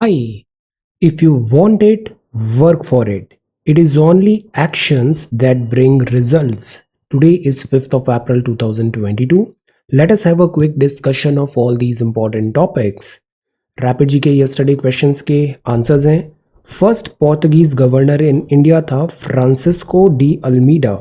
Hi, if you want it, work for it. It is only actions that bring results. Today is 5th of April 2022. Let us have a quick discussion of all these important topics. Rapid G K yesterday questions के answers हैं। First Portuguese governor in India था Francisco de Almeida.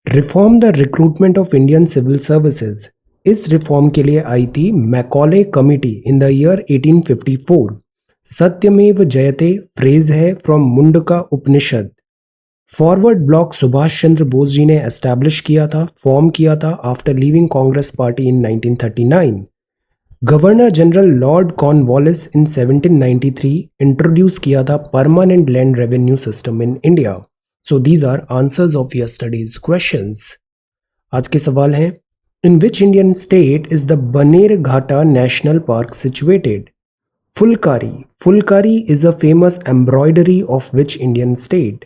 Reform the recruitment of Indian civil services. इस reform के लिए आई थी Macaulay committee in the year 1854। सत्यमेव जयते फ्रेज है from Mundaka Upanishad. Forward bloc Subhash Chandra Bose ji ने एस्टैब्लिश किया था, फॉर्म किया था after leaving Congress party in 1939। Governor general lord Cornwallis in 1793 introduce किया था permanent land revenue system in India. So these are answers of yesterday's questions. आज के सवाल हैं, in which Indian state is the Bannerghatta national park situated? Fulkari. Fulkari is a famous embroidery of which Indian state?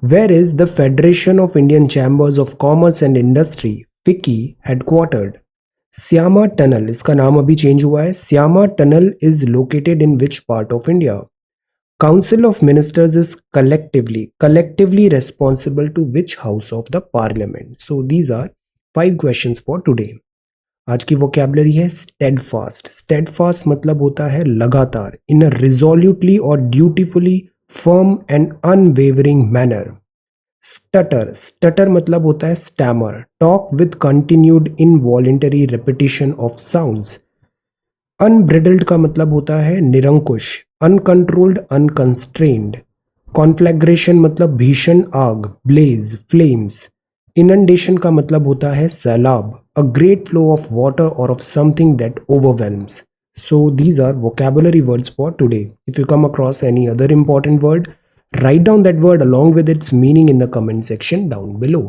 Where is the Federation of Indian Chambers of Commerce and Industry, FICCI, headquartered? Syama Tunnel, इसका नाम अभी change हुआ है। Syama Tunnel is located in which part of India? Council of Ministers is collectively responsible to which house of the parliament? So these are 5 questions for today. आज की vocabulary है steadfast. Steadfast मतलब होता है लगातार, इन a resolutely और dutifully firm and unwavering manner. Stutter, stutter मतलब होता है stammer, talk with continued involuntary repetition of sounds. Unbridled का मतलब होता है निरंकुश, अनकंट्रोल्ड, अनकंस्ट्रेन्ड। कॉन्फ्लैग्रेशन मतलब भीषण आग, ब्लेज, फ्लेम्स। इनंडेशन का मतलब होता है सैलाब, a great flow of water or of something that overwhelms. So these are vocabulary words for today. If you come across any other important word, write down that word along with its meaning in the comment section down below.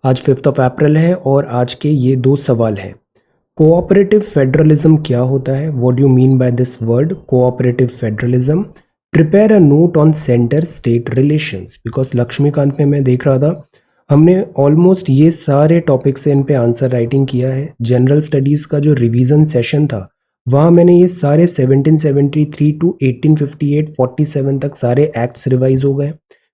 आज 5th of April है और आज के ये 2 सवाल हैं। Cooperative federalism क्या होता है? What do you mean by this word cooperative federalism? Prepare a note on center state relations. Because Laxmikant में मैं देख रहा था हमने ऑलमोस्ट ये सारे टॉपिक से इन पे आंसर राइटिंग किया है। जनरल स्टडीज़ का जो रिवीजन सेशन था वहाँ मैंने ये सारे 1773 टू 1858 47 तक सारे एक्ट्स रिवाइज हो गए।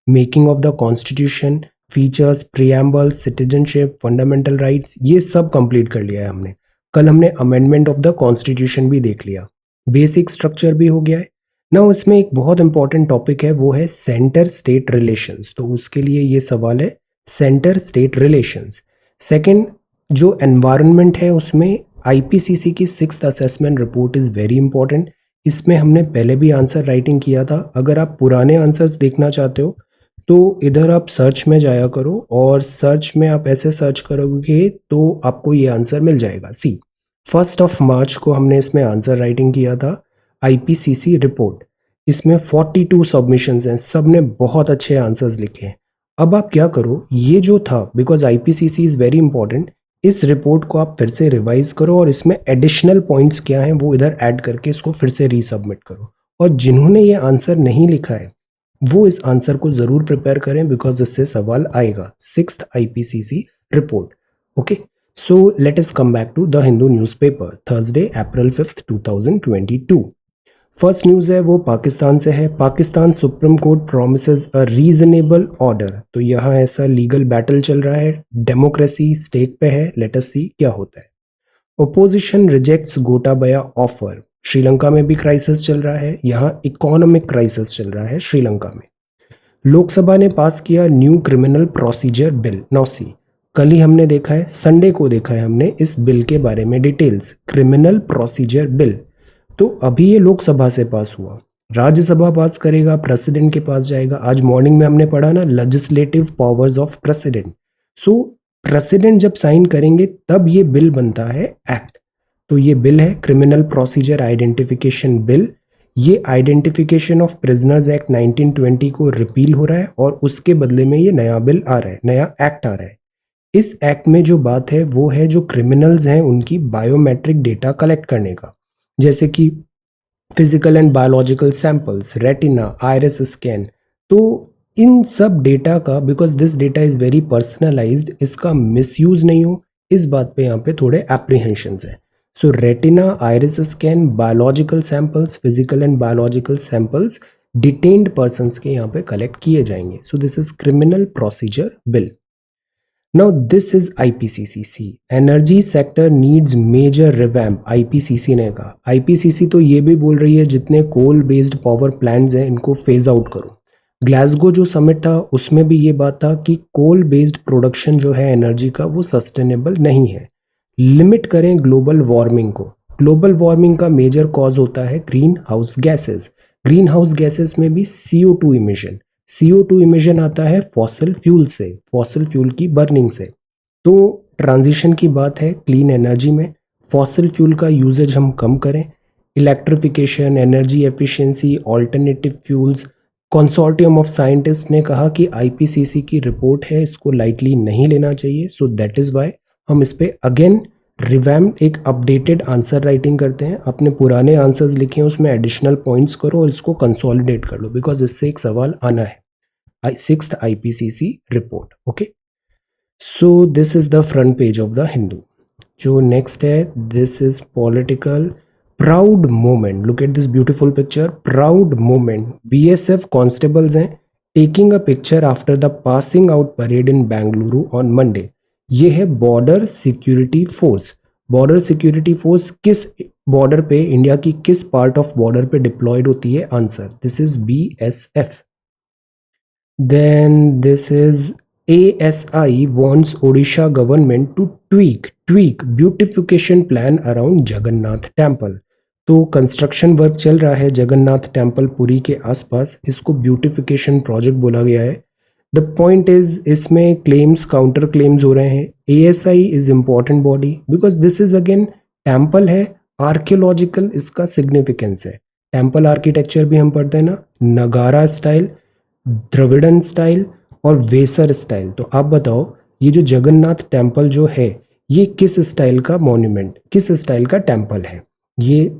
Making of the constitution, features, preamble, citizenship, fundamental rights, ये सब कंप्लीट कर लिया है हमने। कल हमने अमेंडमेंट ऑफ द कॉन्स्टिट्यूशन भी देख लिया, बेसिक स्ट्रक्चर भी हो गया है ना। इसमें एक बहुत इंपॉर्टेंट टॉपिक है, वो है सेंटर स्टेट रिलेशंस। तो उसके लिए ये सवाल है सेंटर स्टेट रिलेशंस। सेकंड, जो एनवायरनमेंट है उसमें आईपीसीसी की 6th assessment report is very important. इसमें हमने पहले भी आंसर राइटिंग किया था। अगर आप पुराने आंसर्स देखना चाहते हो तो इधर आप सर्च में जाया करो और सर्च में आप ऐसे सर्च करोगे तो आपको ये आंसर मिल जाएगा। सी 1 मार्च को हमने इसमें आंसर राइटिंग किया था आईपीसीसी रिपोर्ट। इसमें 42 सबमिशंस हैं, सब ने बहुत अच्छे आंसर्स लिखे हैं। अब आप क्या करो, ये जो था because IPCC is very important, इस रिपोर्ट को आप फिर से रिवाइज करो और इसमें एडिशनल पॉइंट्स क्या हैं वो इधर ऐड करके इसको फिर से रीसबमिट करो। और जिन्होंने ये आंसर नहीं लिखा है वो इस आंसर को ज़रूर प्रिपेयर करें बिकॉज इससे सवाल आएगा 6th IPCC report. Okay, so let us come back to the Hindu newspaper, Thursday April 5th 2022। First news है वो पाकिस्तान से है। Pakistan supreme court promises a reasonable order. तो यहाँ ऐसा लीगल बैटल चल रहा है, डेमोक्रेसी स्टेक पे है। लेट अस सी क्या होता है। Opposition rejects Gotabaya offer. Sri Lanka में भी क्राइसिस चल रहा है, यहाँ इकोनॉमिक क्राइसिस चल रहा है श्रीलंका में। लोकसभा ने पास किया new criminal procedure bill, Nausi. कल ही हमने देखा है, संडे को देखा है हमने इस बिल के बारे में डिटेल्स, क्रिमिनल प्रोसीजर बिल। तो अभी ये लोकसभा से पास हुआ, राज्यसभा पास करेगा, प्रेसिडेंट के पास जाएगा। आज मॉर्निंग में हमने पढ़ा ना legislative powers of president. So president जब साइन करेंगे तब ये बिल बनता है एक्ट। तो ये बिल है क्रिमिनल प्रोसीजर आइडेंटिफिकेशन बिल। ये आइडेंटिफिकेशन ऑफ प्रिजनर्स एक्ट 1920 को रिपील हो रहा है और उसके बदले में ये नया बिल आ रहा है, नया एक्ट आ रहा है। इस एक्ट में जो बात है वो है जो क्रिमिनल्स हैं उनकी बायोमेट्रिक डेटा कलेक्ट करने का, जैसे कि physical and biological samples, retina, iris scan. तो इन सब डेटा का, because this data is very personalised, इसका मिसयूज़ नहीं हो, इस बात पे यहाँ पे थोड़े एप्रीहेंशंस है। So retina, iris scan, biological samples, physical and biological samples detained persons के यहाँ पे collect किए जाएंगे. So this is criminal procedure bill. Now this is IPCC. Energy sector needs major revamp. IPCC ने कहा. IPCC तो ये भी बोल रही है जितने कोल बेस्ड पावर प्लांट्स हैं इनको फेज आउट करो. ग्लासगो जो समिट था उसमें भी ये बात था कि कोल बेस्ड प्रोडक्शन जो है एनर्जी का वो सस्टेनेबल नहीं है. लिमिट करें ग्लोबल वार्मिंग को. ग्लोबल वार्मिंग का मेजर कॉज होता है green house gases. Green house gases में भी CO2 इमिशन. CO2 इमिशन आता है फॉसिल फ्यूल से, फॉसिल फ्यूल की बर्निंग से. तो ट्रांजिशन की बात है क्लीन एनर्जी में. फॉसिल फ्यूल का यूजेज हम कम करें. Electrification, energy efficiency, alternative fuels. Consortium of scientist ने कहा कि IPCC की रिपोर्ट है, इसको लाइटली नहीं लेना चाहिए. सो दैट इज वाई हम इस पे अगेन रिवैम्प एक अपडेटेड आंसर राइटिंग करते हैं. अपने पुराने आंसर्स लिखे हैं उसमें एडिशनल पॉइंट्स करो और इसको कंसोलिडेट कर लो बिकॉज इससे एक सवाल आना है. 6th IPCC report. Okay, so this is the front page of the Hindu. जो नेक्स्ट है, this is political proud moment. Look at this beautiful picture. Proud moment. BSF constables हैं taking a picture after the passing out parade in Bengaluru on Monday. ये है border security force. Border security force किस border पे, India की किस part of border पे deployed होती है? Answer, this is BSF. Then this is ASI wants Odisha government to tweak beautification plan around Jagannath temple. तो कंस्ट्रक्शन वर्क चल रहा है जगन्नाथ टेम्पल पुरी के आसपास, इसको ब्यूटिफिकेशन प्रोजेक्ट बोला गया है. द पॉइंट इज इसमें क्लेम्स काउंटर क्लेम्स हो रहे हैं. ASI is important body because this is again temple है, आर्कियोलॉजिकल इसका सिग्निफिकेंस है. टेम्पल आर्किटेक्चर भी हम पढ़ते हैं ना, नगारा स्टाइल, द्रविड़न स्टाइल और वेसर स्टाइल. तो आप बताओ ये जो जगन्नाथ टेम्पल जो है ये किस स्टाइल का मॉन्यूमेंट, किस स्टाइल का टेम्पल है? ये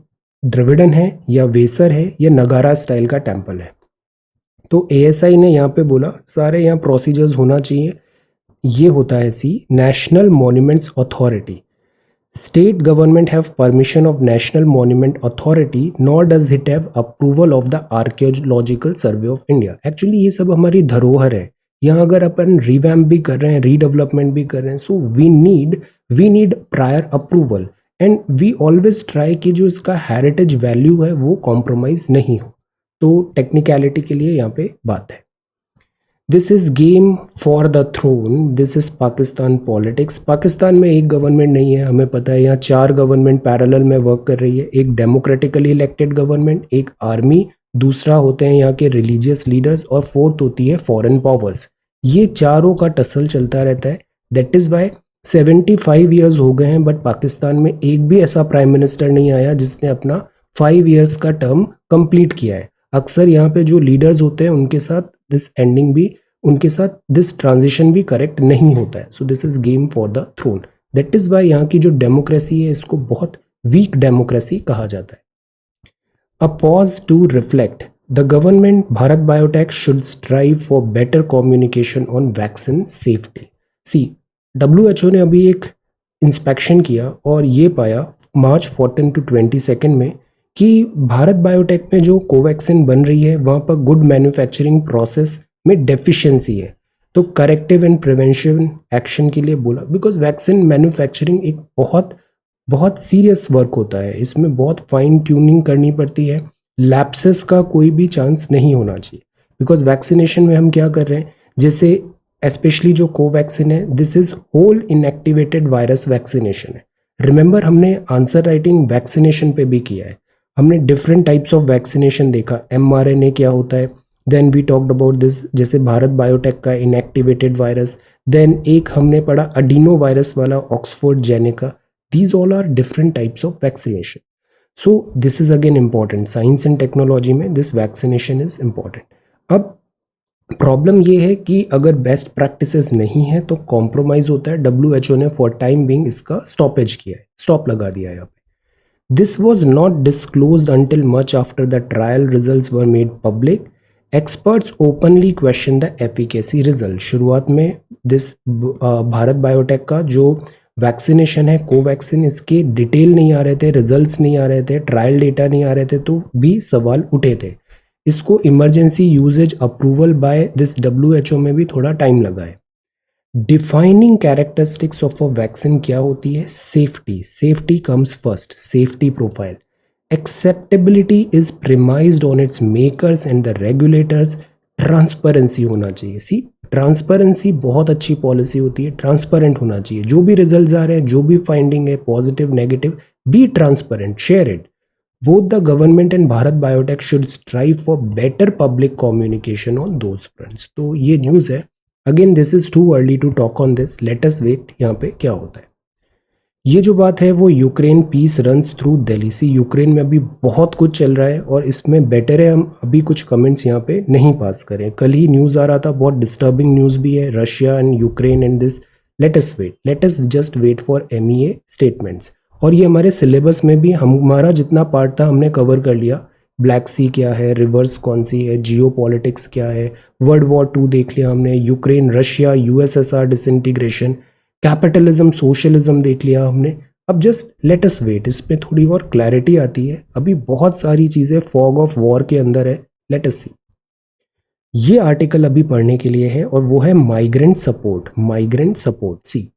द्रविड़न है या वेसर है या नगारा स्टाइल का टेम्पल है? तो ASI ने यहाँ पे बोला सारे यहाँ प्रोसीजर्स होना चाहिए. ये होता है national monuments authority. State government have permission of National Monument Authority, nor does it have approval of the Archaeological Survey of India. Actually ये सब हमारी धरोहर है. यहाँ अगर अपन रिवैम्प भी कर रहे हैं, रीडेवलपमेंट भी कर रहे हैं, so we need prior approval and we always try कि जो इसका हेरिटेज वैल्यू है वो कॉम्प्रोमाइज नहीं हो. तो टेक्निकलिटी के लिए यहाँ पे बात है. This is game for the throne. This is Pakistan politics. Pakistan में एक गवर्नमेंट नहीं है, हमें पता है. यहाँ 4 गवर्नमेंट पैरेलल में वर्क कर रही है. एक डेमोक्रेटिकली इलेक्टेड गवर्नमेंट, एक आर्मी, दूसरा होते हैं यहाँ के रिलीजियस लीडर्स और फोर्थ होती है फॉरेन पावर्स. ये चारों का टसल चलता रहता है. दैट इज वाई 75 ईयर्स हो गए हैं बट पाकिस्तान में एक भी ऐसा प्राइम मिनिस्टर नहीं आया जिसने अपना 5 ईयर्स का टर्म कंप्लीट किया है. अक्सर यहाँ पे जो लीडर्स होते हैं उनके साथ दिस एंडिंग भी, उनके साथ दिस ट्रांजिशन भी करेक्ट नहीं होता है. So this is game for the throne. That is why यहाँ की जो डेमोक्रेसी है इसको बहुत वीक डेमोक्रेसी कहा जाता है. A pause to reflect. The government Bharat Biotech should strive for better communication on vaccine safety. WHO ने अभी एक इंस्पेक्शन किया और ये पाया March 14 to 22 में कि भारत बायोटेक में जो कोवैक्सिन बन रही है वहाँ पर गुड मैन्युफैक्चरिंग प्रोसेस में डेफिशिएंसी है. तो करेक्टिव एंड प्रिवेंशन एक्शन के लिए बोला बिकॉज वैक्सीन मैन्युफैक्चरिंग एक बहुत सीरियस वर्क होता है. इसमें बहुत फाइन ट्यूनिंग करनी पड़ती है. लैप्सेस का कोई भी चांस नहीं होना चाहिए बिकॉज वैक्सीनेशन में हम क्या कर रहे हैं, जैसे स्पेशली जो कोवैक्सिन है this is whole inactivated virus vaccination है. रिमेंबर हमने आंसर राइटिंग वैक्सीनेशन पे भी किया है. हमने डिफरेंट टाइप्स ऑफ वैक्सीनेशन देखा. mRNA क्या होता है, then we talked about this, जैसे भारत बायोटेक का इनएक्टिवेटेड वायरस. देन एक हमने पढ़ा अडीनो वायरस वाला Oxford Zeneca. These all are different types of vaccination. So this is again important. Science and technology में दिस वैक्सीनेशन इज इंपॉर्टेंट. अब problem ये है कि अगर बेस्ट प्रैक्टिसेस नहीं है तो कॉम्प्रोमाइज होता है. WHO ने फॉर टाइम बिंग इसका स्टॉपेज किया है, स्टॉप लगा दिया है यहाँ पे. This was not disclosed until much after the trial results were made public. Experts openly question the efficacy result. शुरुआत में दिस भारत बायोटेक का जो वैक्सीनेशन है कोवैक्सीन, इसके डिटेल नहीं आ रहे थे, रिजल्ट्स नहीं आ रहे थे, ट्रायल डेटा नहीं आ रहे थे, तो भी सवाल उठे थे। इसको emergency uses approval by this WHO में भी थोड़ा टाइम लगा है। Defining characteristics of a vaccine क्या होती है? Safety, safety comes first, safety profile. Acceptability is premised on its makers and the regulators. Transparency होना चाहिए। सी, ट्रांसपेरेंसी बहुत अच्छी पॉलिसी होती है, ट्रांसपेरेंट होना चाहिए। जो भी रिजल्ट्स आ रहे हैं, जो भी फाइंडिंग है, positive negative, be transparent, share it. Both the government and Bharat Biotech should strive for better public communication on those fronts। तो ये न्यूज़ है। Again this is too early to talk on this, let us wait यहाँ पे क्या होता है। ये जो बात है वो Ukraine peace runs through Delhi. See, Ukraine में अभी बहुत कुछ चल रहा है और इसमें बेटर है हम अभी कुछ कमेंट्स यहाँ पे नहीं पास करें। कल ही न्यूज़ आ रहा था, बहुत डिस्टर्बिंग न्यूज़ भी है, Russia and Ukraine and this. Let us just wait for MEA statements. और ये हमारे सिलेबस में भी हमारा जितना पार्ट था हमने कवर कर लिया। ब्लैक सी क्या है, रिवर्स कौन सी है, जियो पॉलिटिक्स क्या है, वर्ल्ड वॉर 2 देख लिया हमने, Ukraine Russia USSR disintegration, capitalism socialism देख लिया हमने। अब जस्ट लेट अस वेट, इस पे थोड़ी और क्लैरिटी आती है। अभी बहुत सारी चीज़ें फॉग ऑफ वॉर के अंदर है, लेट अस सी। ये आर्टिकल अभी पढ़ने के लिए है और वो है माइग्रेंट सपोर्ट। माइग्रेंट सपोर्ट, सी,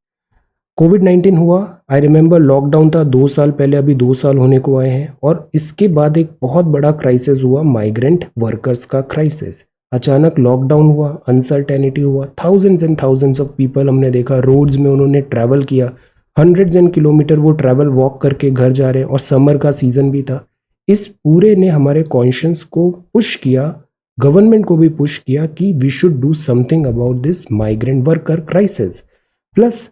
कोविड-19 हुआ, आई रिमेंबर लॉकडाउन था 2 साल पहले, अभी 2 साल होने को आए हैं, और इसके बाद एक बहुत बड़ा क्राइसिस हुआ, माइग्रेंट वर्कर्स का क्राइसिस। अचानक लॉकडाउन हुआ, अनसर्टेनिटी हुआ, thousands and thousands of people हमने देखा रोड्स में उन्होंने ट्रैवल किया, हंड्रेड्स एंड किलोमीटर वो ट्रैवल वॉक करके घर जा रहे हैं, और समर का सीजन भी था। इस पूरे ने हमारे कॉन्शियस को पुश किया, गवर्नमेंट को भी पुश किया कि we should do something about this migrant worker crisis. Plus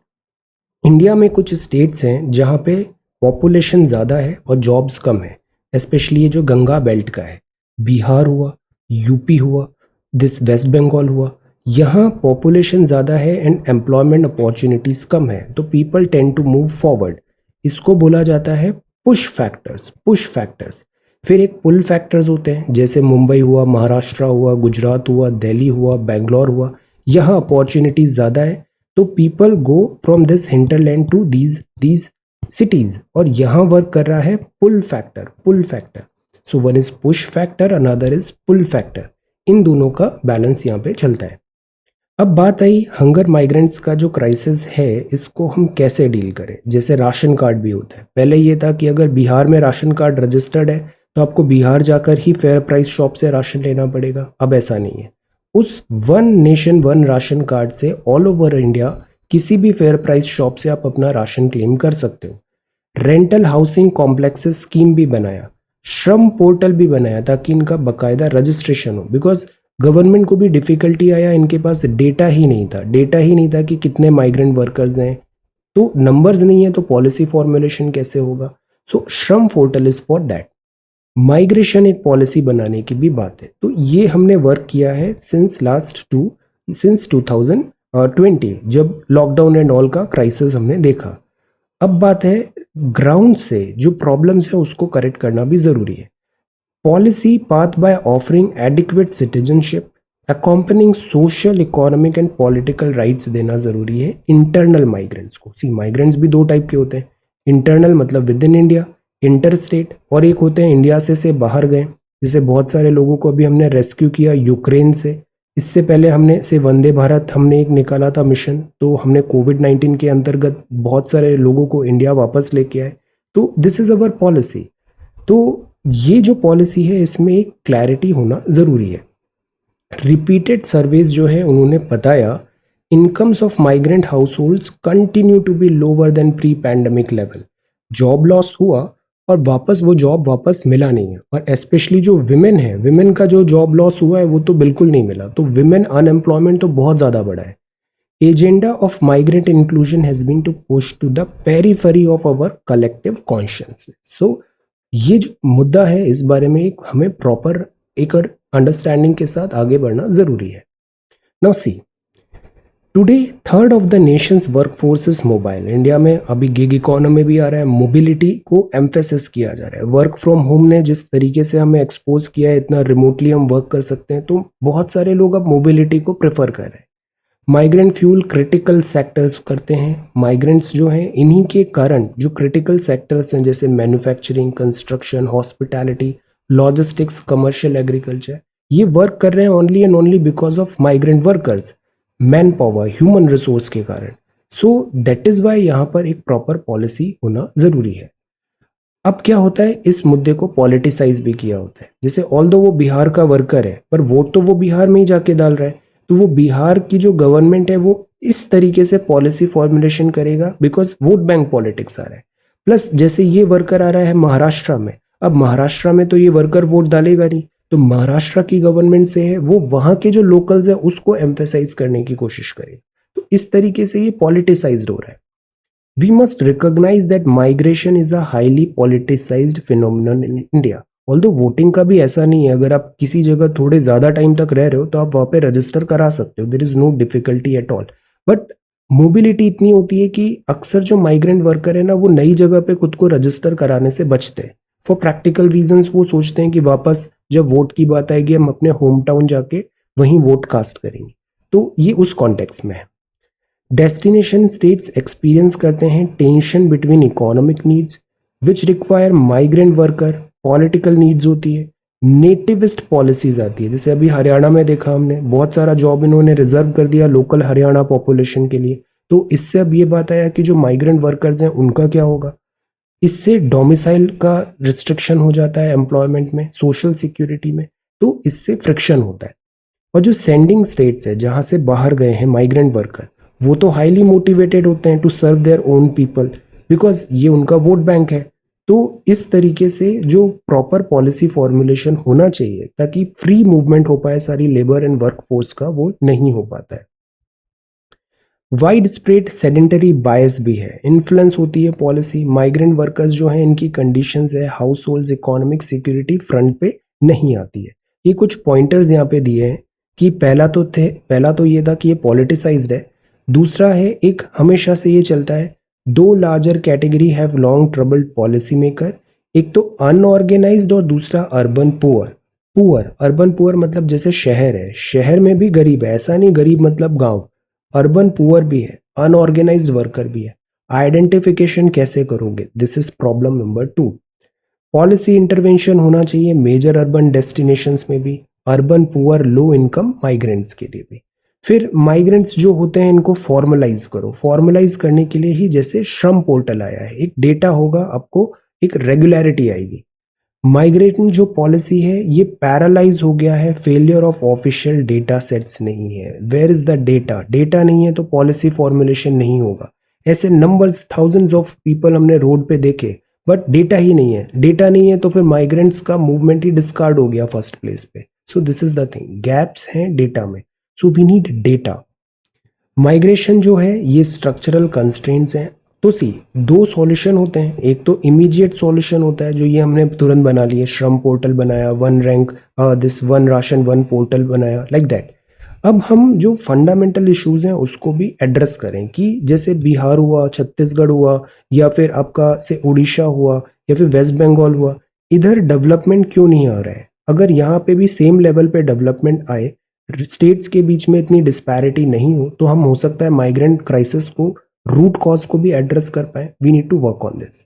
India में कुछ स्टेट्स हैं जहाँ पे पॉपुलेशन ज़्यादा है और जॉब्स कम है, स्पेशली ये जो गंगा बेल्ट का है, बिहार हुआ, यूपी हुआ, दिस वेस्ट बंगाल हुआ, यहाँ पॉपुलेशन ज़्यादा है एंड एम्प्लॉयमेंट अपॉर्चुनिटीज़ कम है, तो people tend to move forward. इसको बोला जाता है पुश फैक्टर्स, पुश फैक्टर्स। फिर एक पुल फैक्टर्स होते हैं, जैसे मुंबई हुआ, महाराष्ट्र हुआ, गुजरात हुआ, दिल्ली हुआ, बेंगलोर हुआ, यहाँ अपॉर्चुनिटीज़ ज़्यादा है, तो people go from this hinterland to these cities, और यहाँ वर्क कर रहा है pull factor, pull factor. So one is push factor, another is pull factor. इन दोनों का बैलेंस यहाँ पे चलता है। अब बात आई हंगर माइग्रेंट्स का जो क्राइसिस है, इसको हम कैसे डील करें। जैसे राशन कार्ड भी होता है, पहले ये था कि अगर बिहार में राशन कार्ड रजिस्टर्ड है तो आपको बिहार जाकर ही फेयर प्राइस शॉप से राशन लेना पड़ेगा। अब ऐसा नहीं है, उस one nation one ration card से ऑल ओवर इंडिया किसी भी फेयर प्राइस शॉप से आप अपना राशन क्लेम कर सकते हो। रेंटल हाउसिंग कॉम्प्लेक्सेस स्कीम भी बनाया, श्रम पोर्टल भी बनाया ताकि इनका बकायदा रजिस्ट्रेशन हो, बिकॉज गवर्नमेंट को भी डिफिकल्टी आया, इनके पास डेटा ही नहीं था, डेटा ही नहीं था कि कितने माइग्रेंट वर्कर्स हैं, तो नंबर्स नहीं है तो पॉलिसी फॉर्मुलेशन कैसे होगा। सो श्रम portal is for that. Migration एक पॉलिसी बनाने की भी बात है, तो ये हमने वर्क किया है सिंस 2020, जब लॉकडाउन एंड ऑल का क्राइसिस हमने देखा। अब बात है ग्राउंड से जो प्रॉब्लम्स है उसको करेक्ट करना भी जरूरी है। Policy path by offering adequate citizenship, accompanying social, economic and political rights देना जरूरी है इंटरनल माइग्रेंट्स को। सी, माइग्रेंट्स भी 2 टाइप के होते हैं, इंटरनल मतलब with in India, inter state, और एक होते हैं इंडिया से बाहर गए। जैसे बहुत सारे लोगों को अभी हमने रेस्क्यू किया यूक्रेन से, इससे पहले हमने से वंदे भारत हमने एक निकाला था मिशन, तो हमने कोविड-19 के अंतर्गत बहुत सारे लोगों को इंडिया वापस लेके आए। तो दिस इज अवर पॉलिसी। तो ये जो पॉलिसी है इसमें एक क्लैरिटी होना ज़रूरी है। रिपीटेड सर्वेज जो है उन्होंने बताया incomes of migrant households continue to be lower than pre pandemic level. Job loss हुआ और वापस वो जॉब वापस मिला नहीं है, और स्पेशली जो विमेन है, विमेन का जो जॉब लॉस हुआ है वो तो बिल्कुल नहीं मिला, तो विमेन अनएम्प्लॉयमेंट तो बहुत ज़्यादा बढ़ा है। Agenda of migrant inclusion has been to push to the periphery of our collective consciousness. So ये जो मुद्दा है इस बारे में एक हमें प्रॉपर एक अंडरस्टैंडिंग के साथ आगे बढ़ना ज़रूरी है। Now see, today third of the Nations workforce is mobile. India में अभी गिग इकोनॉमी भी आ रहा है, मोबिलिटी को एम्फेसिस किया जा रहा है। वर्क फ्रॉम होम ने जिस तरीके से हमें एक्सपोज किया है, इतना रिमोटली हम वर्क कर सकते हैं, तो बहुत सारे लोग अब मोबिलिटी को प्रेफर कर रहे हैं। माइग्रेंट फ्यूल क्रिटिकल सेक्टर्स करते हैं। माइग्रेंट्स जो हैं इन्हीं के कारण जो क्रिटिकल सेक्टर्स हैं जैसे manufacturing, construction, hospitality, logistics, commercial, agriculture, ये वर्क कर रहे हैं only and only because of migrant workers, man power, human resource के कारण। सो दैट इज वाई यहाँ पर एक प्रॉपर पॉलिसी होना जरूरी है। अब क्या होता है, इस मुद्दे को पॉलिटिसाइज भी किया होता है। जैसे ऑल दो वो बिहार का वर्कर है पर वोट तो वो बिहार में ही जाके डाल रहा है, तो वो बिहार की जो गवर्नमेंट है वो इस तरीके से पॉलिसी फॉर्मुलेशन करेगा बिकॉज वोट बैंक पॉलिटिक्स आ रहा है। प्लस जैसे ये वर्कर आ रहा है महाराष्ट्र में, अब महाराष्ट्र में तो ये वर्कर वोट डालेगा नहीं, तो महाराष्ट्र की गवर्नमेंट से है वो वहां के जो लोकल्स है उसको एम्फेसाइज करने की कोशिश करे। तो इस तरीके से ये पॉलिटिसाइज्ड हो रहा है। We must recognize that migration is a highly politicized phenomenon in India. Although voting का भी ऐसा नहीं है, अगर आप किसी जगह थोड़े ज़्यादा टाइम तक रह रहे हो तो आप वहाँ पे रजिस्टर करा सकते हो, there is no difficulty at all. But mobility इतनी होती है कि अक्सर जो माइग्रेंट वर्कर है ना वो नई जगह पे खुद को रजिस्टर कराने से बचते हैं। फॉर प्रैक्टिकल रीजंस वो सोचते हैं कि वापस जब वोट की बात आएगी हम अपने होम टाउन जाके वहीं वोट कास्ट करेंगे। तो ये उस कॉन्टेक्स्ट में है। डेस्टिनेशन स्टेट्स एक्सपीरियंस करते हैं tension between economic needs which require migrant worker, political needs होती है, नेटिविस्ट पॉलिसीज आती है। जैसे अभी हरियाणा में देखा हमने, बहुत सारा जॉब इन्होंने रिजर्व कर दिया लोकल हरियाणा पॉपुलेशन के लिए। तो इससे अब ये बात आया कि जो माइग्रेंट वर्कर्स हैं उनका क्या होगा। इससे डोमिसाइल का रिस्ट्रिक्शन हो जाता है एम्प्लॉयमेंट में, सोशल सिक्योरिटी में, तो इससे फ्रिक्शन होता है। और जो सेंडिंग स्टेट्स है जहाँ से बाहर गए हैं माइग्रेंट वर्कर, वो तो हाईली मोटिवेटेड होते हैं to serve their own people because ये उनका वोट बैंक है। तो इस तरीके से जो प्रॉपर पॉलिसी फॉर्मुलेशन होना चाहिए ताकि फ्री मूवमेंट हो पाए सारी लेबर एंड वर्क फोर्स का, वो नहीं हो पाता है। वाइड स्प्रेड सेडेंटरी बायस भी है, इन्फ्लुएंस होती है पॉलिसी। माइग्रेंट वर्कर्स जो हैं इनकी कंडीशंस है house hold economic security front पे नहीं आती है। ये कुछ पॉइंटर्स यहाँ पे दिए हैं कि पहला तो ये था कि ये पॉलिटिसाइज्ड है। दूसरा है, एक हमेशा से ये चलता है, दो larger category have long troubled policy maker, एक तो अनऑर्गेनाइज्ड और दूसरा अर्बन पुअर। अर्बन पुअर मतलब जैसे शहर है, शहर में भी गरीब है, ऐसा नहीं गरीब मतलब गांव, अर्बन पुअर भी है, अनऑर्गेनाइज्ड वर्कर भी है। आइडेंटिफिकेशन कैसे करोगे, this is problem number 2। Policy intervention होना चाहिए मेजर अर्बन डेस्टिनेशंस में भी, urban poor low income migrants के लिए भी। फिर माइग्रेंट्स जो होते हैं इनको फॉर्मलाइज करो। फॉर्मलाइज करने के लिए ही जैसे श्रम पोर्टल आया है, एक डेटा होगा, आपको एक रेगुलरिटी आएगी। माइग्रेशन जो पॉलिसी है ये पैरालाइज हो गया है, failure of official data sets नहीं है। Where is the data, data नहीं है तो पॉलिसी फॉर्मुलेशन नहीं होगा। ऐसे नंबर्स थाउजेंड्स ऑफ पीपल हमने रोड पे देखे बट डेटा ही नहीं है। डेटा नहीं है तो फिर माइग्रेंट्स का मूवमेंट ही डिस्कार्ड हो गया फर्स्ट प्लेस पे। So this is the thing, gaps हैं डेटा में, so we need data. Migration जो है ये स्ट्रक्चरल कंस्ट्रेंट्स हैं। तो सी दो सॉल्यूशन होते हैं, एक तो इमीडिएट सॉल्यूशन होता है जो ये हमने तुरंत बना लिए, श्रम पोर्टल बनाया, one rank this one ration one portal बनाया, लाइक दैट। अब हम जो फंडामेंटल इश्यूज हैं उसको भी एड्रेस करें कि जैसे बिहार हुआ, छत्तीसगढ़ हुआ, या फिर आपका से उड़ीसा हुआ, या फिर वेस्ट बंगाल हुआ, इधर डेवलपमेंट क्यों नहीं आ रहा है। अगर यहाँ पे भी सेम लेवल पे डेवलपमेंट आए, स्टेट्स के बीच में इतनी डिस्पैरिटी नहीं हो, तो हम हो सकता है माइग्रेंट क्राइसिस को, रूट कॉज को भी एड्रेस कर पाए। We need to work on this.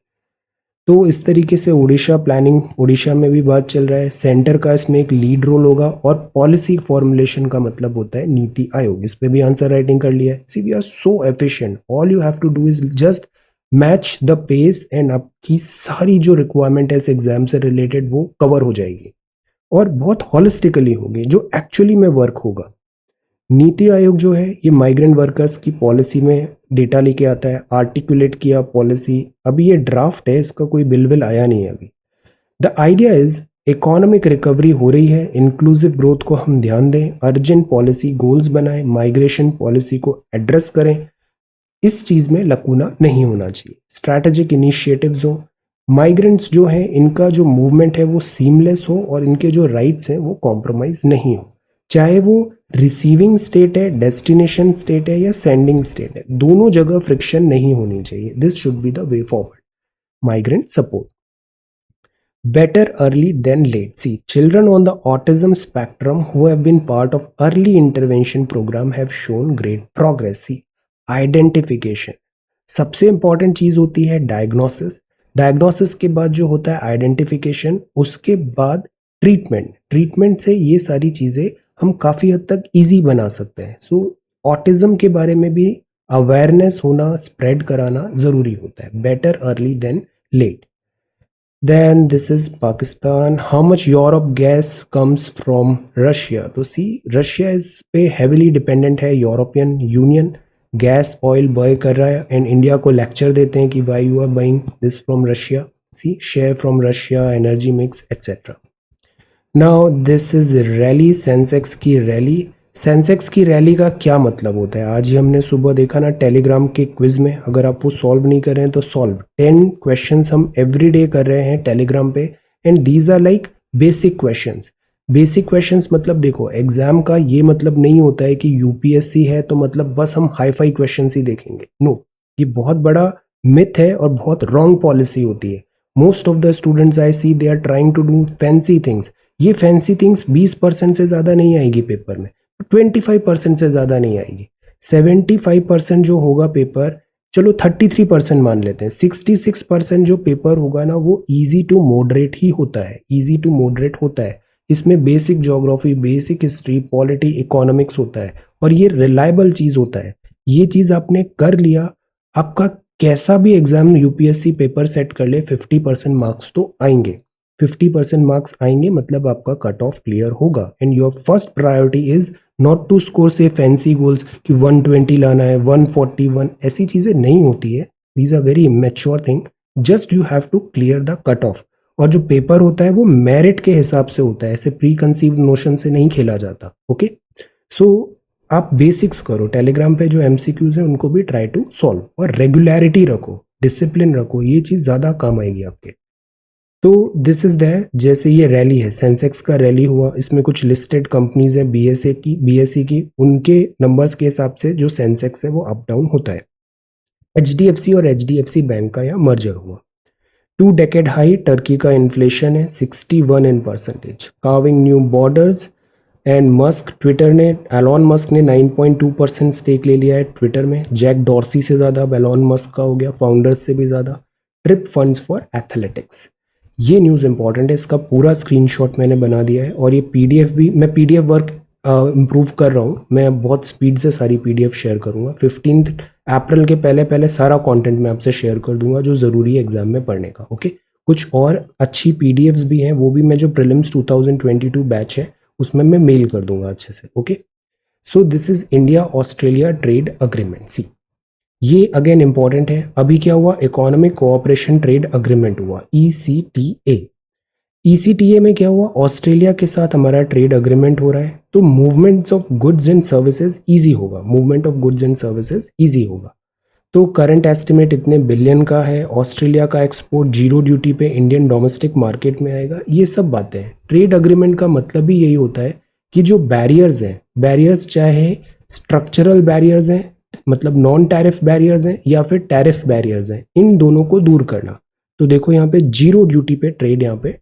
तो इस तरीके से उड़ीसा प्लानिंग, उड़ीसा में भी बात चल रहा है, सेंटर का इसमें एक लीड रोल होगा। और पॉलिसी फॉर्मुलेशन का मतलब होता है नीति आयोग, इस पे भी आंसर राइटिंग कर लिया है। See we are so efficient, all you have to do is just match the pace and आपकी सारी जो रिक्वायरमेंट है इस एग्जाम से रिलेटेड वो कवर हो जाएगी और बहुत हॉलिस्टिकली होगी, जो एक्चुअली में वर्क होगा। नीति आयोग जो है ये माइग्रेंट वर्कर्स की पॉलिसी में डेटा लेके आता है, आर्टिकुलेट किया पॉलिसी। अभी ये ड्राफ्ट है, इसका कोई बिल आया नहीं है अभी। The idea is economic recovery हो रही है, इंक्लूसिव ग्रोथ को हम ध्यान दें, अर्जेंट पॉलिसी गोल्स बनाएं, माइग्रेशन पॉलिसी को एड्रेस करें, इस चीज में लकूना नहीं होना चाहिए। स्ट्रैटेजिक इनिशिएटिव्स हो, माइग्रेंट्स जो हैं इनका जो मूवमेंट है वो सीमलेस हो और इनके जो राइट्स हैं वो कॉम्प्रोमाइज नहीं हो, चाहे वो रिसीविंग स्टेट है, डेस्टिनेशन स्टेट है या सेंडिंग स्टेट है, दोनों जगह फ्रिक्शन नहीं होनी चाहिए। This should be the way forward. Migrant support, Better early than late. See, children on the autism spectrum who have been part of early intervention program have shown great progress. See, identification. सबसे important चीज होती है diagnosis. Diagnosis के बाद जो होता है identification, उसके बाद ट्रीटमेंट. ट्रीटमेंट से ये सारी चीजें हम काफी हद तक इजी बना सकते हैं. सो ऑटिज्म के बारे में भी अवेयरनेस होना, स्प्रेड कराना जरूरी होता है. Better early than late. Then this is Pakistan. How much Europe gas comes from Russia? तो see, Russia is पे heavily dependent है European union. Gas oil bye कर रहा है एंड इंडिया को लेक्चर देते हैं कि why you are buying this from Russia. See, share from Russia, energy mix etcetera. Now this is rally, Sensex की रैली. सेंसेक्स की रैली का क्या मतलब होता है? आज ही हमने सुबह देखा ना टेलीग्राम के क्विज में. अगर आप वो सॉल्व नहीं कर रहे हैं तो सॉल्व. 10 क्वेश्चंस हम एवरी डे कर रहे हैं टेलीग्राम पे and these are like basic questions. Basic questions मतलब देखो, एग्जाम का ये मतलब नहीं होता है कि यूपीएससी है तो मतलब बस हम हाई फाई क्वेश्चंस ही देखेंगे. नो, ये बहुत बड़ा मिथ है और बहुत रॉन्ग पॉलिसी होती है. Most of the students I see they are trying to do fancy things. ये फैंसी थिंग्स 20% से ज़्यादा नहीं आएगी पेपर में, 25% से ज़्यादा नहीं आएगी. 75% जो होगा पेपर, चलो 33% मान लेते हैं, 66% जो पेपर होगा ना वो इजी टू मॉडरेट ही होता है. इजी टू मॉडरेट होता है. इसमें basic geography, basic history, polity, economics होता है और ये रिलायबल चीज़ होता है. ये चीज़ आपने कर लिया, आपका कैसा भी एग्जाम यूपीएससी पेपर सेट कर ले, 50% मार्क्स तो आएंगे. 50% मार्क्स आएंगे मतलब आपका कट ऑफ क्लियर होगा. And your first priority is not to score से फैंसी गोल्स कि 120 लाना है, 141. ऐसी चीज़ें नहीं होती है. These are very mature thing. Just you have to clear the cut off. और जो पेपर होता है वो मेरिट के हिसाब से होता है, ऐसे प्री कंसीव्ड नोशन से नहीं खेला जाता. ओके, सो आप बेसिक्स करो. टेलीग्राम पे जो एमसीक्यूज है उनको भी ट्राई टू सॉल्व और रेगुलरिटी रखो, डिसिप्लिन रखो. ये चीज़ ज़्यादा काम आएगी आपके. तो दिस इज दैट. जैसे ये रैली है, सेंसेक्स का रैली हुआ, इसमें कुछ लिस्टेड कंपनीज है बीएसए की, उनके नंबर्स के हिसाब से जो सेंसेक्स है वो अप डाउन होता है. एचडीएफसी और एचडीएफसी बैंक का यहाँ मर्जर हुआ. 2 डेकेड हाई टर्की का इन्फ्लेशन है 61%. Carving new borders and Musk, Twitter ने, एलॉन मस्क ने 9.2% स्टेक ले लिया है ट्विटर में. जैक डॉर्सी से ज़्यादा अब एलॉन मस्क का हो गया, फाउंडर्स से भी ज़्यादा. Trip funds for athletics. ये न्यूज़ इंपॉर्टेंट है, इसका पूरा स्क्रीनशॉट मैंने बना दिया है और ये पीडीएफ भी, मैं पीडीएफ वर्क इम्प्रूव कर रहा हूँ. मैं बहुत स्पीड से सारी पीडीएफ शेयर करूँगा. 15 अप्रैल के पहले पहले सारा कंटेंट मैं आपसे शेयर कर दूंगा जो ज़रूरी है एग्जाम में पढ़ने का. ओके, कुछ और अच्छी पीडीएफ्स भी हैं, वो भी मैं जो प्रीलिम्स 2022 बैच है उसमें मैं मेल कर दूंगा अच्छे से. Okay, so this is India Australia trade agreement. See, ये अगेन इंपॉर्टेंट है. अभी क्या हुआ? इकोनॉमिक कोऑपरेशन ट्रेड अग्रीमेंट हुआ, ECTA. ECTA में क्या हुआ? ऑस्ट्रेलिया के साथ हमारा ट्रेड अग्रीमेंट हो रहा है तो movements of goods and services easy होगा. Movement of goods and services easy होगा. तो करंट एस्टिमेट इतने बिलियन का है. ऑस्ट्रेलिया का एक्सपोर्ट 0 ड्यूटी पे इंडियन डोमेस्टिक मार्केट में आएगा. ये सब बातें हैं. ट्रेड अग्रीमेंट का मतलब भी यही होता है कि जो बैरियर्स हैं, बैरियर्स चाहे स्ट्रक्चरल बैरियर्स हैं, मतलब नॉन टैरिफ बैरियर्स हैं या फिर टैरिफ बैरियर्स हैं, इन दोनों को दूर करना. तो देखो यहाँ पे 0 ड्यूटी पे ट्रेड यहाँ पे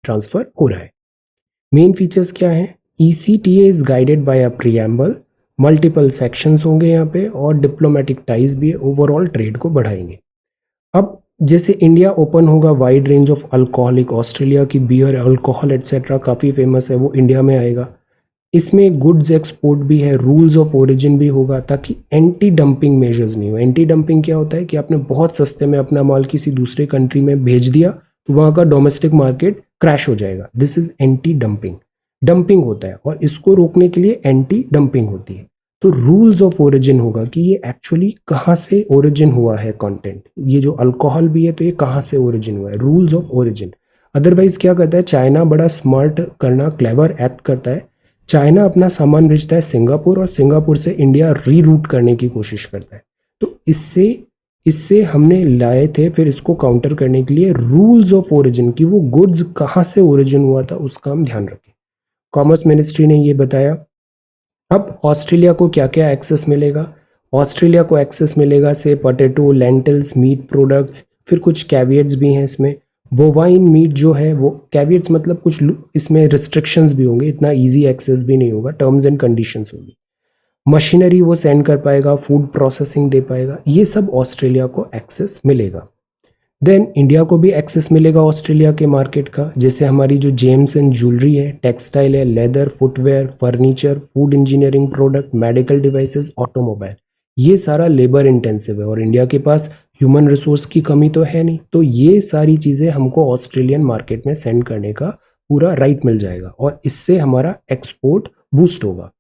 ट्रांसफर हो रहा है. मेन फीचर्स क्या हैं? ECTA is guided by a preamble. Multiple sections होंगे यहाँ पे और डिप्लोमेटिक टाइज भी ओवरऑल ट्रेड को बढ़ाएंगे. अब जैसे इंडिया ओपन होगा, wide range of alcoholic, Australia की बियर, अल्कोहल एट्सेट्रा काफ़ी फेमस है, वो इंडिया में आएगा. इसमें गुड्स एक्सपोर्ट भी है, रूल्स ऑफ ओरिजिन भी होगा ताकि एंटी डंपिंग मेजर्स नहीं हो. एंटी डंपिंग क्या होता है कि आपने बहुत सस्ते में अपना माल किसी दूसरे कंट्री में भेज दिया तो वहाँ का डोमेस्टिक मार्केट क्रैश हो जाएगा. This is anti dumping. Dumping होता है और इसको रोकने के लिए एंटी डंपिंग होती है. तो रूल्स ऑफ ओरिजिन होगा कि ये एक्चुअली कहाँ से ओरिजिन हुआ है कंटेंट. ये जो अल्कोहल भी है तो ये कहाँ से ओरिजिन हुआ है, रूल्स ऑफ ओरिजिन. अदरवाइज क्या करता है चाइना, बड़ा स्मार्ट करना, क्लेवर एक्ट करता है. चाइना अपना सामान भेजता है सिंगापुर और सिंगापुर से इंडिया रीरूट करने की कोशिश करता है. तो इससे हमने लाए थे, फिर इसको काउंटर करने के लिए रूल्स ऑफ ओरिजिन की, वो गुड्स कहाँ से ओरिजिन हुआ था उसका हम ध्यान रखें. कॉमर्स मिनिस्ट्री ने ये बताया. अब ऑस्ट्रेलिया को क्या क्या एक्सेस मिलेगा? ऑस्ट्रेलिया को एक्सेस मिलेगा से पोटैटो, लेंटिल्स, मीट प्रोडक्ट्स, फिर कुछ कैविएट्स भी हैं इसमें. बोवाइन मीट जो है वो, कैवियट्स मतलब कुछ इसमें रिस्ट्रिक्शंस भी होंगे, इतना इजी एक्सेस भी नहीं होगा, टर्म्स एंड कंडीशंस होगी। मशीनरी वो सेंड कर पाएगा, फूड प्रोसेसिंग दे पाएगा, ये सब ऑस्ट्रेलिया को एक्सेस मिलेगा। देन इंडिया को भी एक्सेस मिलेगा ऑस्ट्रेलिया के मार्केट का, जैसे हमारी जो जेम्स एंड ज्वेलरी है, टेक्सटाइल है, leather, footwear, furniture, food engineering product, medical devices, automobile, ये सारा लेबर इंटेंसिव है और इंडिया के पास ह्यूमन रिसोर्स की कमी तो है नहीं, तो ये सारी चीज़ें हमको ऑस्ट्रेलियन मार्केट में सेंड करने का पूरा राइट मिल जाएगा और इससे हमारा एक्सपोर्ट बूस्ट होगा।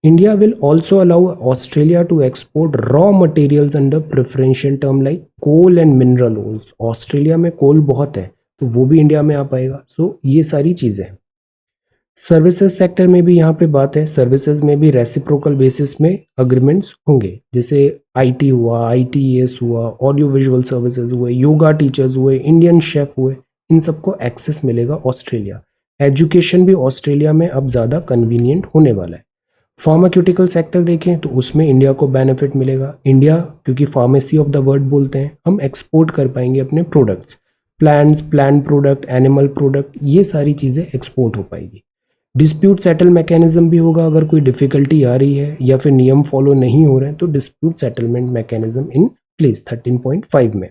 India will also allow Australia to export raw materials under preferential term like coal and mineral ores. Australia में कोल बहुत है तो वो भी इंडिया में आ पाएगा। सो ये सारी चीज़ें हैं। सर्विसेज सेक्टर में भी यहाँ पे बात है, सर्विसेज में भी रेसिप्रोकल बेसिस में अग्रीमेंट्स होंगे, जैसे आईटी हुआ, आईटीएस हुआ, ऑडियो विजुअल सर्विसेज हुए, योगा टीचर्स हुए, इंडियन शेफ हुए, इन सबको एक्सेस मिलेगा ऑस्ट्रेलिया। एजुकेशन भी ऑस्ट्रेलिया में अब ज़्यादा कन्वीनियंट होने वाला है। फार्माक्यूटिकल सेक्टर देखें तो उसमें इंडिया को बेनिफिट मिलेगा। इंडिया क्योंकि फार्मेसी ऑफ द वर्ल्ड बोलते हैं, हम एक्सपोर्ट कर पाएंगे अपने products, plants, plant product, animal product, ये सारी चीज़ें एक्सपोर्ट हो पाएगी। डिस्प्यूट सेटल मैकेनिज्म भी होगा, अगर कोई डिफिकल्टी आ रही है या फिर नियम फॉलो नहीं हो रहे हैं तो dispute settlement mechanism in place 13.5 में।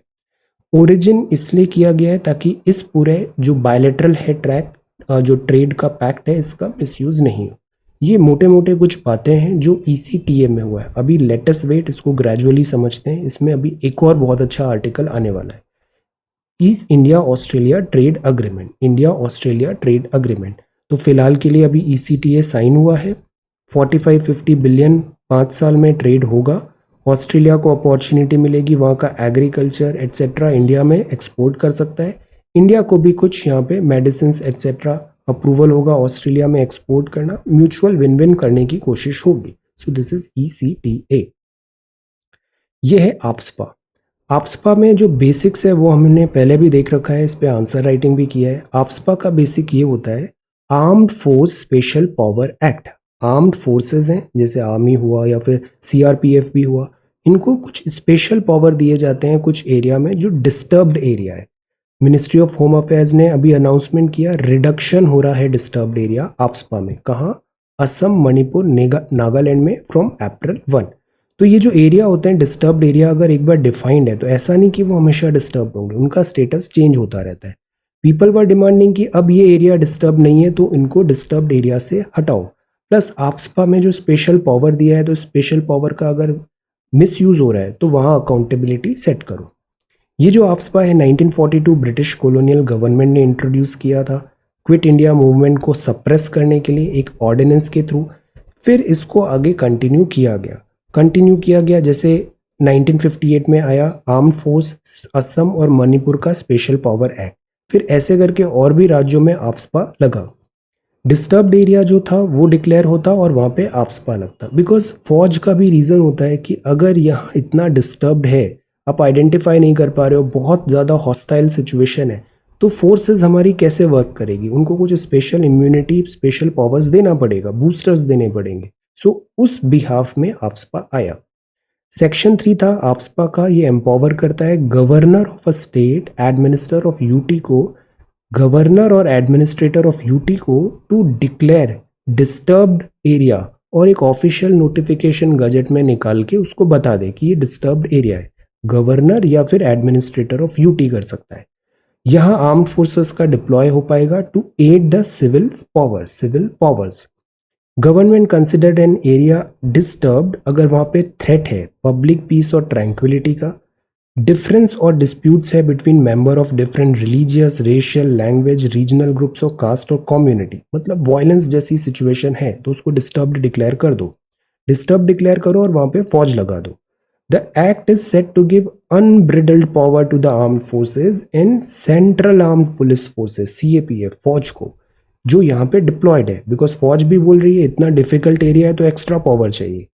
ओरिजिन इसलिए किया गया है ताकि इस पूरे जो बायलैटरल है ट्रैक, जो ट्रेड का पैक्ट है, इसका मिसयूज नहीं हो। ये मोटे मोटे कुछ बातें हैं जो ECTA में हुआ है। अभी लेटेस्ट वेट, इसको ग्रेजुअली समझते हैं, इसमें अभी एक और बहुत अच्छा आर्टिकल आने वाला है, east India Australia trade agreement, India Australia trade agreement. तो फिलहाल के लिए अभी ECTA साइन हुआ है, 45-50 बिलियन 5 साल में ट्रेड होगा। ऑस्ट्रेलिया को अपॉर्चुनिटी मिलेगी, वहाँ का एग्रीकल्चर एट्सेट्रा इंडिया में एक्सपोर्ट कर सकता है। इंडिया को भी कुछ यहाँ पे मेडिसिन एट्सेट्रा अप्रूवल होगा ऑस्ट्रेलिया में एक्सपोर्ट करना, म्यूचुअल विन विन करने की कोशिश होगी। सो दिस इज ECTA। ये है आफ्सपा। आफ्सपा में जो बेसिक्स है वो हमने पहले भी देख रखा है, इस पे आंसर राइटिंग भी किया है। आफ्सपा का बेसिक ये होता है, armed force special power act. Armed forces हैं, जैसे आर्मी हुआ या फिर CRPF भी हुआ, इनको कुछ स्पेशल पावर दिए जाते हैं कुछ एरिया में जो डिस्टर्ब्ड एरिया है। मिनिस्ट्री ऑफ होम अफेयर्स ने अभी अनाउंसमेंट किया, रिडक्शन हो रहा है डिस्टर्ब्ड एरिया आफ्सपा में। कहाँ? असम, मणिपुर, नागालैंड में फ्रॉम अप्रैल 1। तो ये जो एरिया होते हैं डिस्टर्ब्ड एरिया, अगर एक बार डिफाइंड है तो ऐसा नहीं कि वो हमेशा डिस्टर्ब होंगे, उनका स्टेटस चेंज होता रहता है। पीपल वर डिमांडिंग कि अब ये एरिया डिस्टर्ब नहीं है तो इनको डिस्टर्ब्ड एरिया से हटाओ। प्लस आफ्सपा में जो स्पेशल पावर दिया है, तो स्पेशल पावर का अगर मिसयूज हो रहा है तो वहाँ अकाउंटेबिलिटी सेट करो। ये जो आफ्सपा है 1942 ब्रिटिश कॉलोनियल गवर्नमेंट ने इंट्रोड्यूस किया था क्विट इंडिया मूवमेंट को सप्रेस करने के लिए एक ऑर्डिनेंस के थ्रू। फिर इसको आगे कंटिन्यू किया गया, जैसे 1958 में आया आर्म्ड फोर्स असम और मणिपुर का स्पेशल पावर एक्ट। फिर ऐसे करके और भी राज्यों में आफ्सपा लगा। डिस्टर्ब्ड एरिया जो था वो डिक्लेयर होता और वहाँ पे आफ्सपा लगता, बिकॉज फौज का भी रीज़न होता है कि अगर यहाँ इतना डिस्टर्ब्ड है, आप आइडेंटिफाई नहीं कर पा रहे हो, बहुत ज़्यादा हॉस्टाइल सिचुएशन है, तो फोर्सेस हमारी कैसे वर्क करेगी? उनको कुछ स्पेशल इम्यूनिटी, स्पेशल पावर्स देना पड़ेगा, बूस्टर्स देने पड़ेंगे। सो उस बिहाफ में आफ्सपा आया। सेक्शन 3 था आफ्सपा का, ये एम्पावर करता है governor of a state, administer of UT को, गवर्नर और एडमिनिस्ट्रेटर ऑफ यूटी को टू डिक्लेयर डिस्टर्ब्ड एरिया और एक ऑफिशियल नोटिफिकेशन गजट में निकाल के उसको बता दे कि ये डिस्टर्ब्ड एरिया है। गवर्नर या फिर एडमिनिस्ट्रेटर ऑफ यूटी कर सकता है। यहाँ आर्म्ड फोर्सेस का डिप्लॉय हो पाएगा to aid the civil powers. Government considered an area disturbed अगर वहाँ पे थ्रेट है पब्लिक पीस और ट्रैंक्विलिटी का, डिफरेंस और डिस्प्यूट्स है between member of different religious, racial, language, regional groups और कास्ट और कम्युनिटी, मतलब वायलेंस जैसी सिचुएशन है तो उसको डिस्टर्ब्ड डिक्लेयर कर दो। डिस्टर्ब डिक्लेयर करो और वहाँ पे फौज लगा दो। The act is set to give unbridled power to the armed forces and Central Armed Police Forces CAPF, फौज को, जो यहाँ पे डिप्लॉयड है, बिकॉज फौज भी बोल रही है इतना डिफिकल्ट एरिया है तो एक्स्ट्रा पावर चाहिए।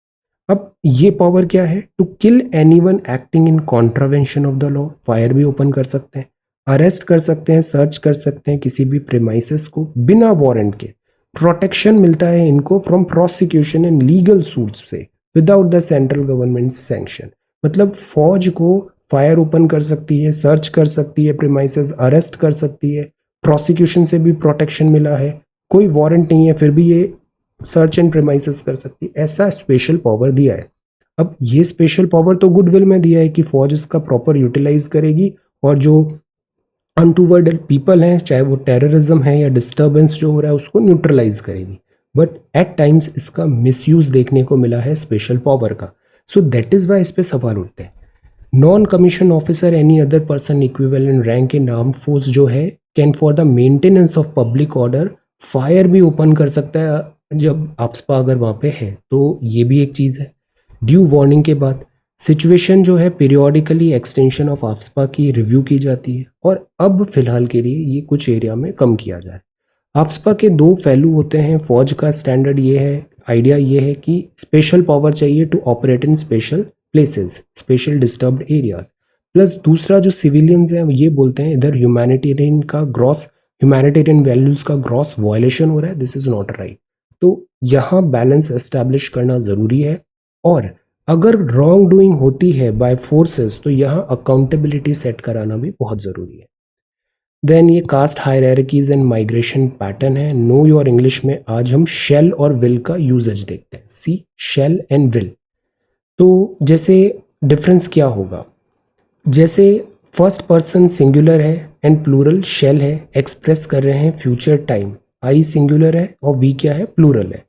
अब ये पावर क्या है? To kill anyone acting in contravention of the law, fire भी ओपन कर सकते हैं, अरेस्ट कर सकते हैं, सर्च कर सकते हैं किसी भी प्रेमाइसेस को बिना वारंट के। प्रोटेक्शन मिलता है इनको from prosecution and legal suits से without the central government sanction. मतलब फौज को फायर ओपन कर सकती है, सर्च कर सकती है प्रीमाइसेस, अरेस्ट कर सकती है, प्रोसिक्यूशन से भी प्रोटेक्शन मिला है, कोई वारंट नहीं है फिर भी ये सर्च एंड प्रीमाइसेस कर सकती है, ऐसा स्पेशल पावर दिया है। अब ये स्पेशल पावर तो गुडविल में दिया है कि फौज इसका प्रॉपर यूटिलाइज करेगी और जो अनटूवर्ड पीपल हैं, चाहे वो टेररिज्म है या डिस्टर्बेंस जो हो रहा है, उसको न्यूट्रलाइज करेगी। बट एट टाइम्स इसका मिसयूज देखने को मिला है स्पेशल पावर का। सो दैट इज वाई इस पे सवाल उठते हैं। Non commission officer any other person equivalent rank in arm force जो है can for the maintenance of public order fire भी ओपन कर सकता है जब आफ्सपा अगर वहाँ पे है, तो ये भी एक चीज़ है। ड्यू वार्निंग के बाद सिचुएशन जो है पीरियोडिकली एक्सटेंशन ऑफ आफ्सपा की रिव्यू की जाती है और अब फिलहाल के लिए ये कुछ एरिया में कम किया जाए। आफ्सपा के दो पहलू होते हैं। फौज का स्टैंडर्ड ये है, आइडिया ये है कि स्पेशल पावर चाहिए to operate in special places, special disturbed areas. Plus दूसरा जो सिविलियंस हैं ये बोलते हैं इधर ह्यूमैनिटेरियन वैल्यूज का ग्रॉस वायलेशन हो रहा है, दिस इज नॉट राइट। तो यहाँ बैलेंस एस्टैब्लिश करना जरूरी है और अगर रॉन्ग डूइंग होती है बाय फोर्सेस तो यहाँ अकाउंटेबिलिटी सेट कराना भी बहुत जरूरी है। देन ये caste hierarchies and migration pattern है। नो योर इंग्लिश में आज हम शेल और विल का यूजेज देखते हैं। सी शेल एंड विल। तो जैसे डिफरेंस क्या होगा, जैसे फर्स्ट पर्सन सिंगुलर है एंड प्लूरल शेल है, एक्सप्रेस कर रहे हैं फ्यूचर टाइम। आई सिंगुलर है और वी क्या है, प्लूरल है।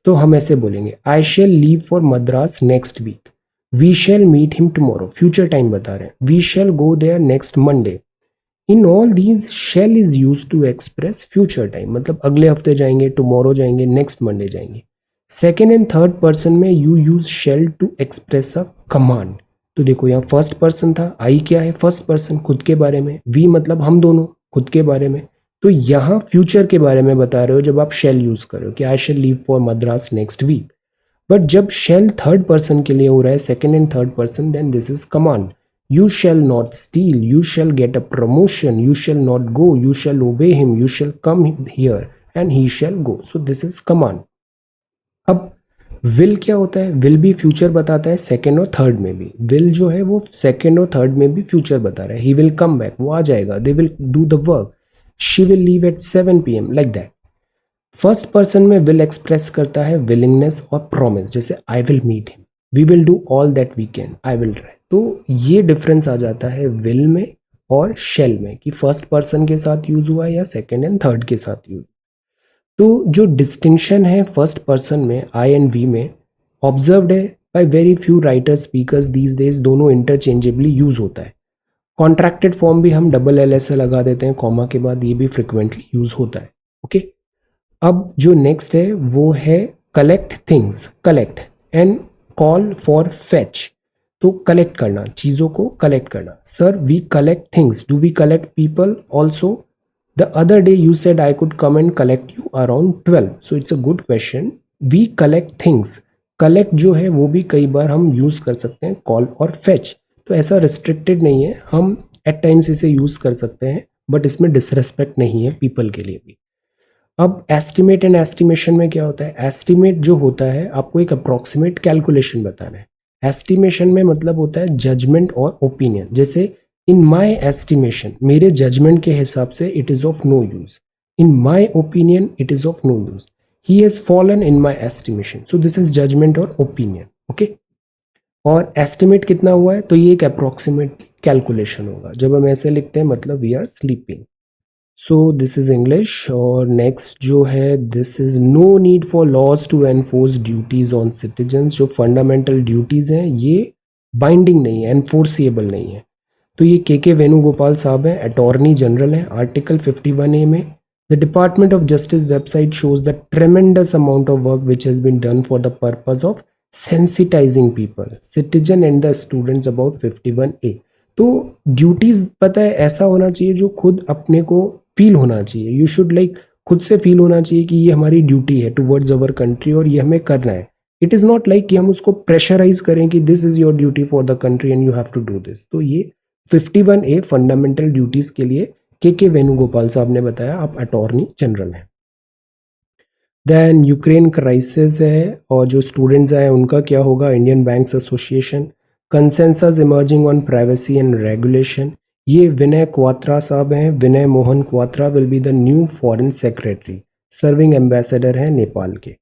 तो हम ऐसे बोलेंगे I shall leave for Madras next week, we shall meet him tomorrow, future time बता रहे हैं। We shall go there next Monday. In all these shall is use to express future time, मतलब अगले हफ्ते जाएंगे, टुमारो जाएंगे, नेक्स्ट मंडे जाएंगे। Second and third person में you use shall to express a command. तो देखो यहाँ फर्स्ट पर्सन था, आई क्या है, फर्स्ट पर्सन खुद के बारे में, वी मतलब हम दोनों खुद के बारे में। तो यहाँ फ्यूचर के बारे में बता रहे हो जब आप शेल यूज कर रहे हो कि I shall leave for Madras next week. But जब शेल थर्ड पर्सन के लिए हो रहा है, second and third person, then this is command. You shall not steal, you shall get a promotion, you shall not go, you shall obey him, you shall come here and he shall go. So this is command. अब will क्या होता है, will भी future बताता है second और third में भी। will जो है वो सेकेंड और थर्ड में भी फ्यूचर बता रहा है। he will come back, वो आ जाएगा। they will do the work, she will leave at 7 PM like that. First person में will एक्सप्रेस करता है willingness और promise, जैसे I will meet him, we will do all that we can, I will try। तो ये difference आ जाता है will में और शेल में कि फर्स्ट पर्सन के साथ यूज हुआ या सेकेंड एंड थर्ड के साथ यूज। तो जो डिस्टिंक्शन है फर्स्ट पर्सन में आई एंड वी में ऑब्जर्व्ड है by very few writers speakers these days, दोनों इंटरचेंजेबली यूज होता है। कॉन्ट्रैक्टेड फॉर्म भी हम डबल एल एस लगा देते हैं कॉमा के बाद, ये भी फ्रिक्वेंटली यूज होता है। ओके, अब जो नेक्स्ट है वो है collect things, collect and call for fetch. तो कलेक्ट करना, चीज़ों को कलेक्ट करना। Sir we collect things, do we collect people also? The other day you said I could come and collect you around 12, so it's a good question. We collect things, collect जो है वो भी कई बार हम use कर सकते हैं call और फेच। तो ऐसा रिस्ट्रिक्टेड नहीं है, हम एट टाइम्स इसे यूज़ कर सकते हैं, बट इसमें डिसरेस्पेक्ट नहीं है पीपल के लिए भी। अब एस्टिमेट एंड एस्टिमेशन में क्या होता है, एस्टिमेट जो होता है आपको एक अप्रॉक्सीमेट कैलकुलेशन बताना है। एस्टिमेशन में मतलब होता है जजमेंट और ओपिनियन, जैसे इन माई एस्टिमेशन, मेरे जजमेंट के हिसाब से it is of no use, in my opinion it is of no use, he has fallen in my estimation. So this is judgement और ओपिनियन। ओके, और एस्टिमेट कितना हुआ है, तो ये एक अप्रॉक्सीमेट कैलकुलेशन होगा। जब हम ऐसे लिखते हैं मतलब we are sleeping. So this is English. और नेक्स्ट जो है, this is no need for laws to enforce duties on citizens. जो फंडामेंटल ड्यूटीज हैं ये बाइंडिंग नहीं है, एनफोर्सिएबल नहीं है। तो ये के वेणुगोपाल साहब हैं, अटॉर्नी जनरल हैं। आर्टिकल 51A में the department of justice website shows the tremendous amount of work which has been done for the purpose of sensitising people, citizen and the students about 51A। तो duties पता है ऐसा होना चाहिए जो खुद अपने को फील होना चाहिए। यू शुड लाइक खुद से फील होना चाहिए कि ये हमारी ड्यूटी है टुवर्ड्स अवर कंट्री और ये हमें करना है। इट इज़ नॉट लाइक कि हम उसको प्रेशराइज करें कि this is your duty for the country and you have to do this. तो ये 51A फंडामेंटल ड्यूटीज के लिए के वेणुगोपाल साहब ने बताया, आप अटॉर्नी जनरल हैं। देन यूक्रेन क्राइसिस है और जो स्टूडेंट्स हैं उनका क्या होगा, Indian banks association. Consensus emerging on privacy and regulation, ये विनय क्वात्रा साहब हैं। Vinay Mohan Kwatra will be the new foreign secretary, serving ambassador हैं नेपाल के।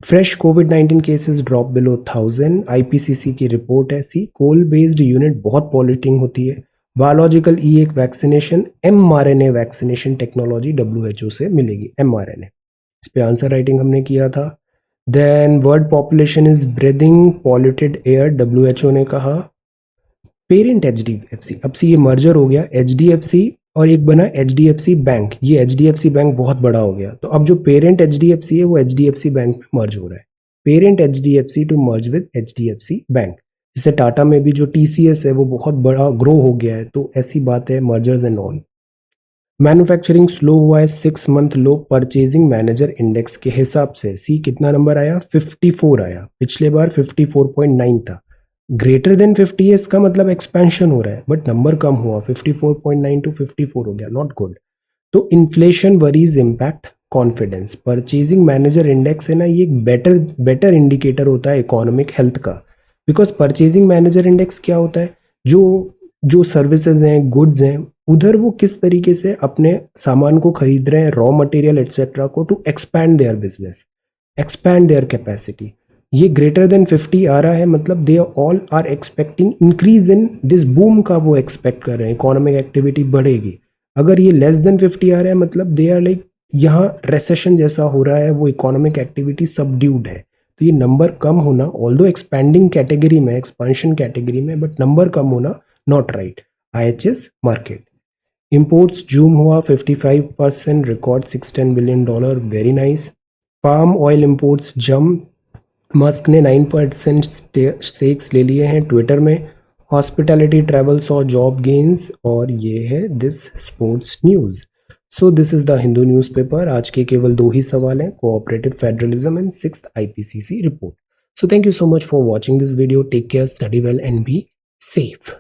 फ्रेश कोविड-19 केसेस ड्रॉप बिलो 1000, आईपीसीसी की रिपोर्ट है। सी कोल बेस्ड यूनिट बहुत पॉल्यूटिंग होती है। बायोलॉजिकल ई एक vaccination, mRNA vaccination technology WHO से मिलेगी, एमआरएनए। इस पे आंसर राइटिंग हमने किया था। Then world population is breathing polluted air, WHO ने कहा। पेरेंट एचडीएफसी, अब से ये मर्जर हो गया एचडीएफसी और एक बना एचडीएफसी बैंक। ये एचडीएफसी बैंक बहुत बड़ा हो गया, तो अब जो पेरेंट एचडीएफसी है वो एचडीएफसी बैंक में मर्ज हो रहा है। Parent HDFC to merge with HDFC bank. जैसे टाटा में भी जो टीसीएस है वो बहुत बड़ा ग्रो हो गया है, तो ऐसी बात है mergers and all. Manufacturing slow हुआ है 6 मंथ लो परचेजिंग मैनेजर इंडेक्स के हिसाब से। सी कितना नंबर आया? 54 आया। पिछले बार 54.9 था। ग्रेटर देन 50 है, इसका मतलब एक्सपेंशन हो रहा है, बट नंबर कम हुआ, 54.9 टू 54 हो गया, नॉट गुड। तो inflation worries impact confidence. Purchasing manager index है ना, ये एक बेटर इंडिकेटर होता है इकोनॉमिक हेल्थ का। बिकॉज परचेजिंग मैनेजर इंडेक्स क्या होता है, जो सर्विसेज हैं, गुड्स हैं, उधर वो किस तरीके से अपने सामान को खरीद रहे हैं, रॉ मटेरियल एटसेट्रा को, to expand their business, expand their capacity. ये ग्रेटर देन 50 आ रहा है, मतलब they all are expecting increase in this boom का, वो एक्सपेक्ट कर रहे हैं इकोनॉमिक एक्टिविटी बढ़ेगी। अगर ये लेस देन 50 आ रहा है, मतलब दे आर लाइक यहाँ रेसेशन जैसा हो रहा है, वो इकोनॉमिक एक्टिविटी सबड्यूड है। तो ये नंबर कम होना, ऑल्दो एक्सपैंडिंग कैटेगरी में, एक्सपांशन कैटेगरी में, बट नंबर कम होना not right. IHS market imports zoom हुआ 55%, record $610 billion, very nice. Palm oil imports जम, मस्क ने 9% स्टेक्स ले लिए हैं ट्विटर में। Hospitality travel saw job gains, और ये है this sports news. So this is the Hindu newspaper. आज के केवल 2 ही सवाल हैं, cooperative federalism and 6th IPCC report. So thank you so much for watching this video. Take care, study well and be safe.